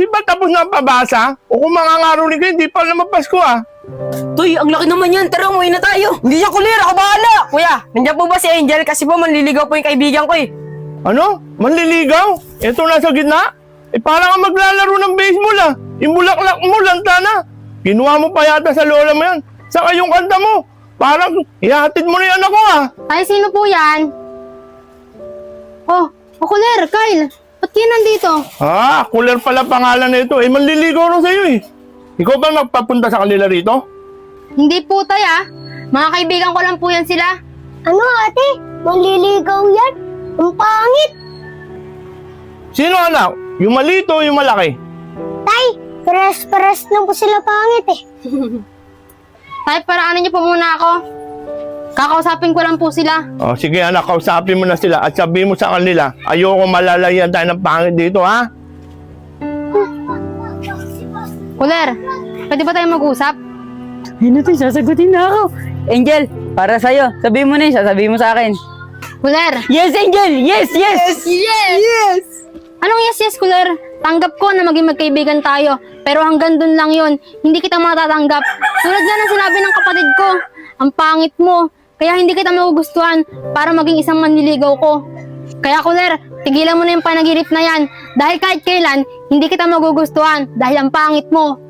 Hindi ba tapos na ang pabasa? O kung mangangaroling kayo, hindi pa naman Pasko Toy, ang laki naman yan. Tara, umuwi na tayo. Hindi yan, Kulir. Ako bahala. Kuya, nandiyan po ba si Angel? Kasi po manliligaw po yung kaibigan ko Ano? Manliligaw? Ito nasa gitna? Parang ka maglalaro ng baseball Yung bulaklak mo, lanta na. Kinuha mo pa yata sa lola mo yan. Saka yung kanta mo. Parang ihatid mo na yan ako Ay, sino po yan? Oh, Kulir, Kyle. Ba't kayo nandito? Kuler pala pangalan na ito. Manliligaw rin sa'yo Ikaw ba magpapunta sa kanila rito? Hindi po tay Mga kaibigan ko lang po yan sila. Ano ate? Manliligaw yan? Ang pangit! Sino anak? Yung malito o yung malaki? Tay, pares-pares lang po sila pangit Tay, paraanan niyo po muna ako. Kakausapin ko lang po sila. Sige anak, kausapin mo na sila at sabihin mo sa kanila, ayoko malalayan tayo ng pangit dito Kuler, pwede ba tayo mag-usap? Ano to? Sasagutin na ako. Angel, para sa'yo. Sabihin mo na yun. Sasabihin mo sa akin. Kuler! Yes, Angel! Yes, yes! Yes! Anong yes, Kuler? Tanggap ko na maging magkaibigan tayo. Pero hanggang dun lang yun. Hindi kita matatanggap. Tulad nga ng sinabi ng kapatid ko. Ang pangit mo. Kaya hindi kita magugustuhan para maging isang manliligaw ko. Kaya Kuler, tigilan mo na yung panaginip na yan. Dahil kahit kailan, hindi kita magugustuhan dahil ang pangit mo.